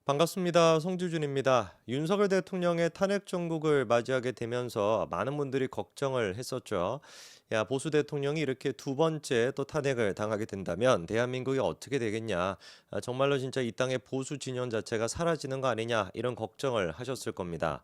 반갑습니다. 송주준입니다. 윤석열 대통령의 탄핵 정국을 맞이하게 되면서 많은 분들이 걱정을 했었죠. 야, 보수 대통령이 이렇게 두 번째 또 탄핵을 당하게 된다면 대한민국이 어떻게 되겠냐. 정말로 진짜 이 땅의 보수 진영 자체가 사라지는 거 아니냐. 이런 걱정을 하셨을 겁니다.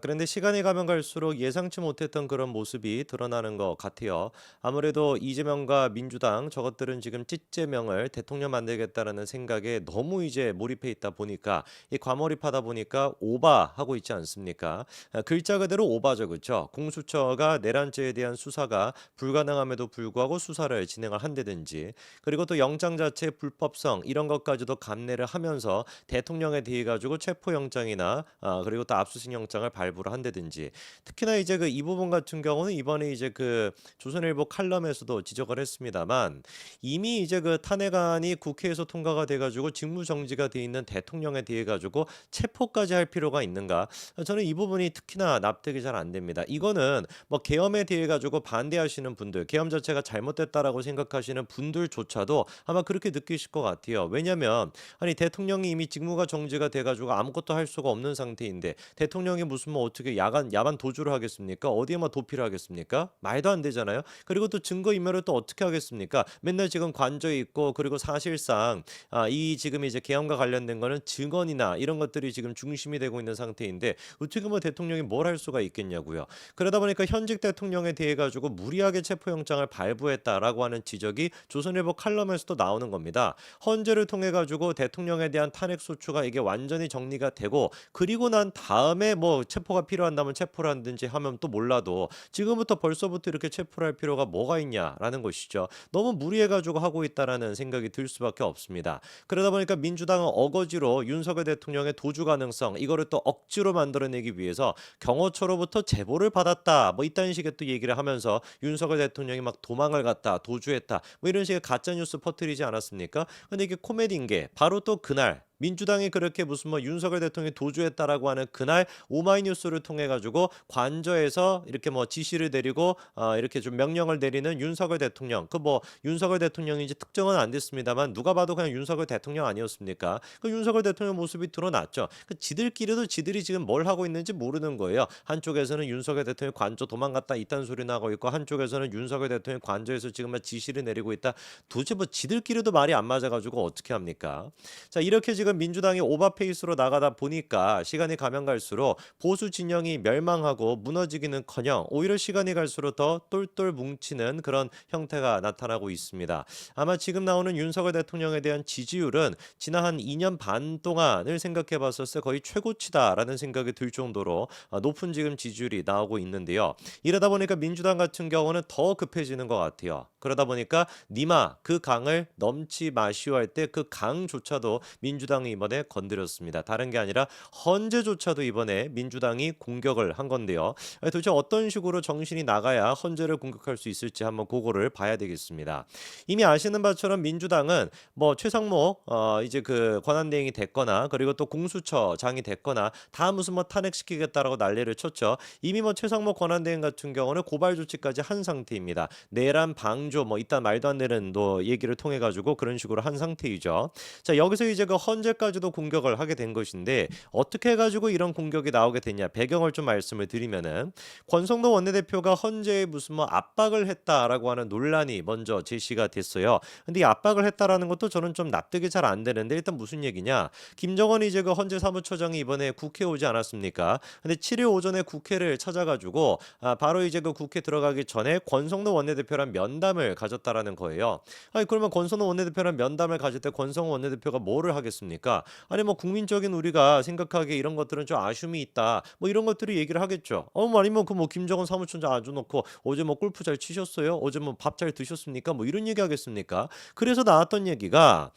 그런데 시간이 가면 갈수록 예상치 못했던 그런 모습이 드러나는 것 같아요. 아무래도 이재명과 민주당 저것들은 지금 찢재명을 대통령 만들겠다라는 생각에 너무 이제 몰입해 있다 보니까 이 과몰입하다 보니까 오바하고 있지 않습니까? 글자 그대로 오바죠, 그렇죠? 공수처가 내란죄에 대한 수사가 불가능함에도 불구하고 수사를 진행을 한다든지 그리고 또 영장 자체의 불법성 이런 것까지도 감내를 하면서 대통령에 대해 가지고 체포영장이나 그리고 또 압수수색 영장을 발부를 한다든지 특히나 이제 그 이 부분 같은 경우는 이번에 이제 그 조선일보 칼럼에서도 지적을 했습니다만 이미 이제 그 탄핵안이 국회에서 통과가 돼 가지고 직무정지가 돼 있는 대통령에 대해 가지고 체포까지 할 필요가 있는가? 저는 이 부분이 특히나 납득이 잘 안 됩니다. 이거는 뭐 계엄에 대해 가지고 반대하시는 분들, 계엄 자체가 잘못됐다라고 생각하시는 분들조차도 아마 그렇게 느끼실 것 같아요. 왜냐면 아니 대통령이 이미 직무가 정지가 돼 가지고 아무것도 할 수가 없는 상태인데 대통령이 무슨 뭐 어떻게 야반 도주를 하겠습니까? 어디에 뭐 도피를 하겠습니까? 말도 안 되잖아요. 그리고 또 증거 인멸을 또 어떻게 하겠습니까? 맨날 지금 관저에 있고 그리고 사실상 이 지금 이제 계엄과 관련된 거는 증언이나 이런 것들이 지금 중심이 되고 있는 상태인데 어떻게 뭐 대통령이 뭘 할 수가 있겠냐고요. 그러다 보니까 현직 대통령에 대해 가지고 무리하게 체포영장을 발부했다라고 하는 지적이 조선일보 칼럼에서도 나오는 겁니다. 헌재를 통해 가지고 대통령에 대한 탄핵 소추가 이게 완전히 정리가 되고 그리고 난 다음에 뭐 체포가 필요한다면 체포를 하든지 하면 또 몰라도 지금부터 벌써부터 이렇게 체포를 할 필요가 뭐가 있냐라는 것이죠. 너무 무리해 가지고 하고 있다라는 생각이 들 수밖에 없습니다. 그러다 보니까 민주당은 어거지로 윤석열 대통령의 도주 가능성 이거를 또 억지로 만들어내기 위해서 경호처로부터 제보를 받았다. 뭐 이딴 식의 또 얘기를 하면서 윤석열 대통령이 막 도망을 갔다, 도주했다. 뭐 이런 식의 가짜 뉴스 퍼뜨리지 않았습니까? 근데 이게 코미디인 게 바로 또 그날 민주당이 그렇게 무슨 뭐 윤석열 대통령이 도주했다라고 하는 그날 오마이뉴스를 통해 가지고 관저에서 이렇게 뭐 지시를 내리고 이렇게 좀 명령을 내리는 윤석열 대통령 그 뭐 윤석열 대통령인지 특정은 안 됐습니다만 누가 봐도 그냥 윤석열 대통령 아니었습니까? 그 윤석열 대통령 모습이 드러났죠. 그 지들끼리도 지들이 지금 뭘 하고 있는지 모르는 거예요. 한쪽에서는 윤석열 대통령 관저 도망갔다 이딴 소리 나고 있고 한쪽에서는 윤석열 대통령 관저에서 지금 막 지시를 내리고 있다. 도대체 뭐 지들끼리도 말이 안 맞아가지고 어떻게 합니까? 자 이렇게 지금 민주당이 오버페이스로 나가다 보니까 시간이 가면 갈수록 보수 진영이 멸망하고 무너지기는커녕 오히려 시간이 갈수록 더 똘똘 뭉치는 그런 형태가 나타나고 있습니다. 아마 지금 나오는 윤석열 대통령에 대한 지지율은 지난 한 2년 반 동안을 생각해 봤을 때 거의 최고치다라는 생각이 들 정도로 높은 지금 지지율이 나오고 있는데요. 이러다 보니까 민주당 같은 경우는 더 급해지는 것 같아요. 그러다 보니까 니마 그 강을 넘지 마시오 할 때 그 강조차도 민주당이 이번에 건드렸습니다. 다른 게 아니라 헌재조차도 이번에 민주당이 공격을 한 건데요. 도대체 어떤 식으로 정신이 나가야 헌재를 공격할 수 있을지 한번 그거를 봐야 되겠습니다. 이미 아시는 바처럼 민주당은 뭐 최상목 이제 그 권한대행이 됐거나 그리고 또 공수처장이 됐거나 다 무슨 뭐 탄핵시키겠다라고 난리를 쳤죠. 이미 뭐 최상목 권한대행 같은 경우는 고발 조치까지 한 상태입니다. 내란 방조 뭐 이딴 말도 안 되는 또 얘기를 통해 가지고 그런 식으로 한 상태이죠. 자 여기서 이제 그 헌재까지도 공격을 하게 된 것인데 어떻게 해 가지고 이런 공격이 나오게 됐냐 배경을 좀 말씀을 드리면은 권성동 원내대표가 헌재에 무슨 뭐 압박을 했다라고 하는 논란이 먼저 제시가 됐어요. 근데 이 압박을 했다라는 것도 저는 좀 납득이 잘 안 되는데 일단 무슨 얘기냐? 김정은이 이제 그 헌재 사무처장이 이번에 국회에 오지 않았습니까? 근데 7일 오전에 국회를 찾아가지고 바로 이제 그 국회 들어가기 전에 권성동 원내대표랑 면담을 가졌다라는 거예요. 아니 그러면 권성동 원내대표랑 면담을 가질 때 권성동 원내대표가 뭐를 하겠습니까? 아니 뭐 국민적인 우리가 생각하기에 이런 것들은 좀 아쉬움이 있다. 뭐 이런 것들을 얘기를 하겠죠. 아니면 그 뭐 김정은 사무총장 앉아놓고 어제 뭐 골프 잘 치셨어요? 어제 뭐 밥 잘 드셨습니까? 뭐 이런 얘기 하겠습니까? 그래서 나왔던 얘기가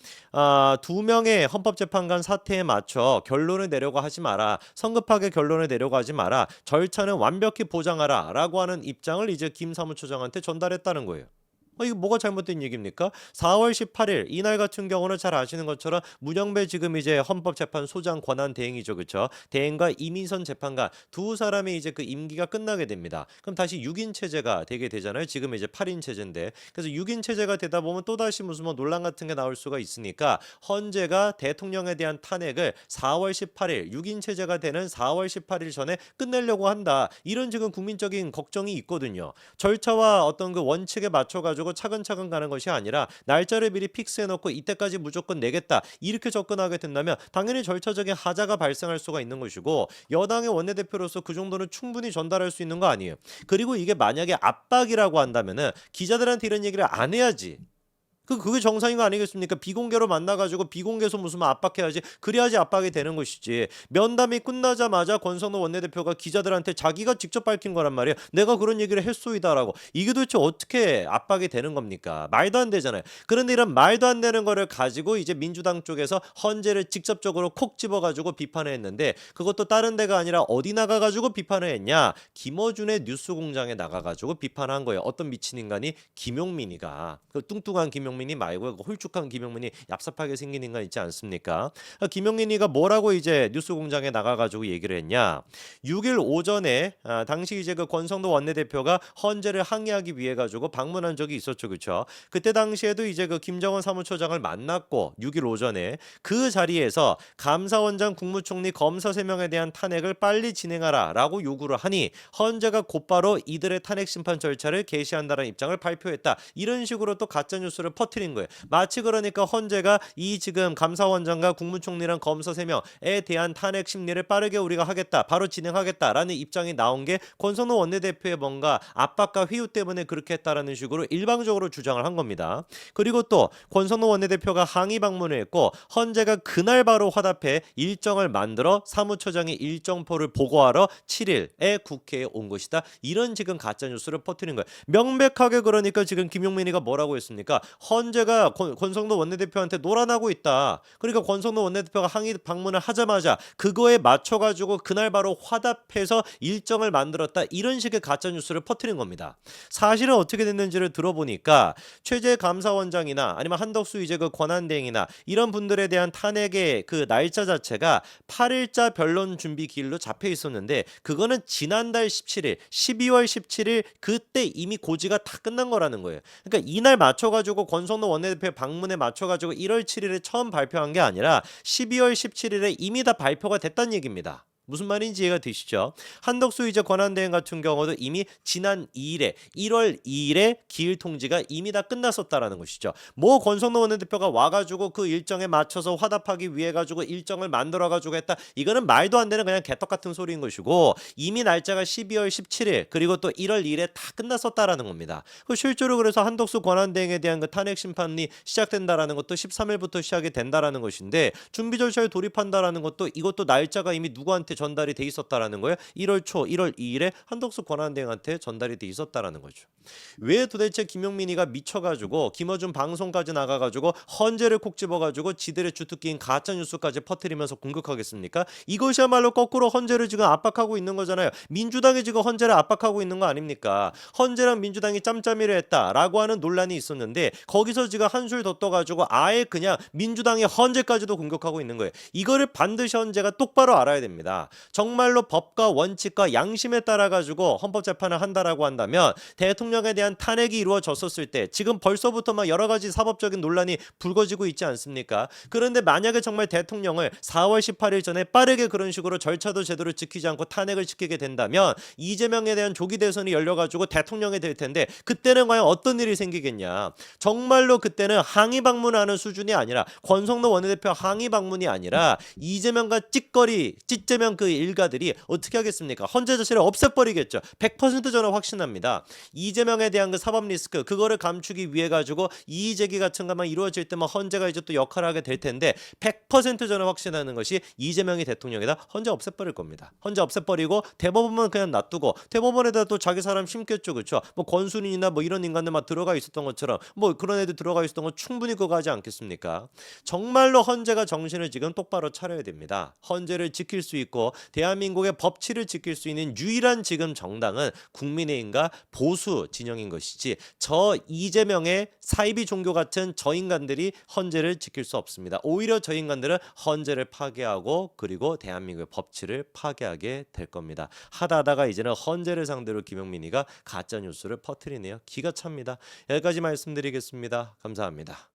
두 명의 헌법재판관 사태에 맞춰 결론을 내려고 하지 마라. 성급하게 결론을 내려고 하지 마라. 절차는 완벽히 보장하라라고 하는 입장을 이제 김 사무처장한테 전달했다는 거예요. 이거 뭐가 잘못된 얘기입니까? 4월 18일 이날 같은 경우는 잘 아시는 것처럼 문영배 지금 이제 헌법재판소장 권한 대행이죠. 그렇죠? 대행과 이민선 재판관 두 사람이 이제 그 임기가 끝나게 됩니다. 그럼 다시 6인 체제가 되게 되잖아요. 지금 이제 8인 체제인데. 그래서 6인 체제가 되다 보면 또다시 무슨 뭐 논란 같은 게 나올 수가 있으니까 헌재가 대통령에 대한 탄핵을 4월 18일 6인 체제가 되는 4월 18일 전에 끝내려고 한다. 이런 지금 국민적인 걱정이 있거든요. 절차와 어떤 그 원칙에 맞춰 가지고 차근차근 가는 것이 아니라 날짜를 미리 픽스해 놓고 이때까지 무조건 내겠다. 이렇게 접근하게 된다면 당연히 절차적인 하자가 발생할 수가 있는 것이고 여당의 원내대표로서 그 정도는 충분히 전달할 수 있는 거 아니에요. 그리고 이게 만약에 압박이라고 한다면은 기자들한테 이런 얘기를 안 해야지. 그게 정상인 거 아니겠습니까? 비공개로 만나가지고 비공개에서 무슨 뭐 압박해야지. 그래야지 압박이 되는 것이지. 면담이 끝나자마자 권성동 원내대표가 기자들한테 자기가 직접 밝힌 거란 말이에요. 내가 그런 얘기를 했소이다라고. 이게 도대체 어떻게 압박이 되는 겁니까? 말도 안 되잖아요. 그런데 이런 말도 안 되는 거를 가지고 이제 민주당 쪽에서 헌재를 직접적으로 콕 집어가지고 비판을 했는데 그것도 다른 데가 아니라 어디 나가가지고 비판을 했냐? 김어준의 뉴스공장에 나가가지고 비판한 거예요. 어떤 미친 인간이 김용민이가 그 뚱뚱한 김용민이 말고 그 홀쭉한 김용민이 얍삽하게 생긴 인간 있지 않습니까? 김용민이가 뭐라고 이제 뉴스공장에 나가가지고 얘기를 했냐? 6일 오전에 당시 이제 그 권성도 원내대표가 헌재를 항의하기 위해 가지고 방문한 적이 있었죠, 그렇죠? 그때 당시에도 이제 그 김정은 사무처장을 만났고 6일 오전에 그 자리에서 감사원장, 국무총리, 검사 3명에 대한 탄핵을 빨리 진행하라라고 요구를 하니 헌재가 곧바로 이들의 탄핵 심판 절차를 개시한다는 입장을 발표했다. 이런 식으로 또 가짜 뉴스를 퍼뜨린 거예요. 마치 그러니까 헌재가 이 지금 감사원장과 국무총리랑 검사 3명에 대한 탄핵 심리를 빠르게 우리가 하겠다. 바로 진행하겠다라는 입장이 나온 게 권성동 원내대표의 뭔가 압박과 회유 때문에 그렇게 했다라는 식으로 일방적으로 주장을 한 겁니다. 그리고 또 권성동 원내대표가 항의 방문을 했고 헌재가 그날 바로 화답해 일정을 만들어 사무처장이 일정표를 보고하러 7일에 국회에 온 것이다. 이런 지금 가짜 뉴스를 퍼뜨린 거예요. 명백하게 그러니까 지금 김용민이가 뭐라고 했습니까? 헌재가 권성도 원내대표한테 놀아나고 있다. 그러니까 권성도 원내대표가 항의 방문을 하자마자 그거에 맞춰가지고 그날 바로 화답해서 일정을 만들었다. 이런 식의 가짜 뉴스를 퍼뜨린 겁니다. 사실은 어떻게 됐는지를 들어보니까 최재 감사원장이나 아니면 한덕수 이제 그 권한대행이나 이런 분들에 대한 탄핵의 그 날짜 자체가 8일자 변론 준비 기일로 잡혀 있었는데 그거는 지난달 17일, 12월 17일 그때 이미 고지가 다 끝난 거라는 거예요. 그러니까 이날 맞춰가지고 권성동 원내대표 방문에 맞춰가지고 1월 7일에 처음 발표한 게 아니라 12월 17일에 이미 다 발표가 됐다는 얘기입니다. 무슨 말인지 이해가 되시죠? 한덕수 이제 권한대행 같은 경우도 이미 지난 2일에 1월 2일에 기일 통지가 이미 다 끝났었다라는 것이죠. 뭐 권성동 원내대표가 와가지고 그 일정에 맞춰서 화답하기 위해 가지고 일정을 만들어가지고 했다. 이거는 말도 안 되는 그냥 개떡 같은 소리인 것이고 이미 날짜가 12월 17일 그리고 또 1월 2일에 다 끝났었다라는 겁니다. 실제로 그래서 한덕수 권한대행에 대한 그 탄핵 심판이 시작된다라는 것도 13일부터 시작이 된다라는 것인데 준비 절차에 돌입한다라는 것도 이것도 날짜가 이미 누구한테 전달이 돼 있었다라는 거예요. 1월 초 1월 2일에 한덕수 권한대행한테 전달이 돼 있었다라는 거죠. 왜 도대체 김용민이가 미쳐가지고 김어준 방송까지 나가가지고 헌재를 콕 집어가지고 지들의 주특기인 가짜 뉴스까지 퍼뜨리면서 공격하겠습니까? 이것이야말로 거꾸로 헌재를 지금 압박하고 있는 거잖아요. 민주당이 지금 헌재를 압박하고 있는 거 아닙니까? 헌재랑 민주당이 짬짬이를 했다라고 하는 논란이 있었는데 거기서 지금 한술 더 떠가지고 아예 그냥 민주당의 헌재까지도 공격하고 있는 거예요. 이거를 반드시 헌재가 똑바로 알아야 됩니다. 정말로 법과 원칙과 양심에 따라 가지고 헌법재판을 한다라고 한다면 대통령에 대한 탄핵이 이루어졌었을 때 지금 벌써부터 막 여러 가지 사법적인 논란이 불거지고 있지 않습니까? 그런데 만약에 정말 대통령을 4월 18일 전에 빠르게 그런 식으로 절차도 제대로 지키지 않고 탄핵을 시키게 된다면 이재명에 대한 조기 대선이 열려가지고 대통령이 될 텐데 그때는 과연 어떤 일이 생기겠냐? 정말로 그때는 항의 방문하는 수준이 아니라 권성도 원내대표 항의 방문이 아니라 이재명과 찌재명 그 일가들이 어떻게 하겠습니까? 헌재 자체를 없애버리겠죠. 100% 저는 확신합니다. 이재명에 대한 그 사법 리스크 그거를 감추기 위해 가지고 이의 제기 같은 것만 이루어질 때만 헌재가 이제 또 역할을 하게 될 텐데 100% 저는 확신하는 것이 이재명이 대통령이다. 헌재 없애버릴 겁니다. 헌재 없애버리고 대법원만 그냥 놔두고 대법원에다 또 자기 사람 심겠죠, 그렇죠? 뭐 권순인이나 뭐 이런 인간들 막 들어가 있었던 것처럼 뭐 그런 애들 들어가 있었던 거 충분히 그거 하지 않겠습니까? 정말로 헌재가 정신을 지금 똑바로 차려야 됩니다. 헌재를 지킬 수 있고 그리고 대한민국의 법치를 지킬 수 있는 유일한 지금 정당은 국민의힘과 보수 진영인 것이지 저 이재명의 사이비 종교 같은 저 인간들이 헌재를 지킬 수 없습니다. 오히려 저 인간들은 헌재를 파괴하고 그리고 대한민국의 법치를 파괴하게 될 겁니다. 하다가 이제는 헌재를 상대로 김용민이가 가짜 뉴스를 퍼뜨리네요. 기가 찹니다. 여기까지 말씀드리겠습니다. 감사합니다.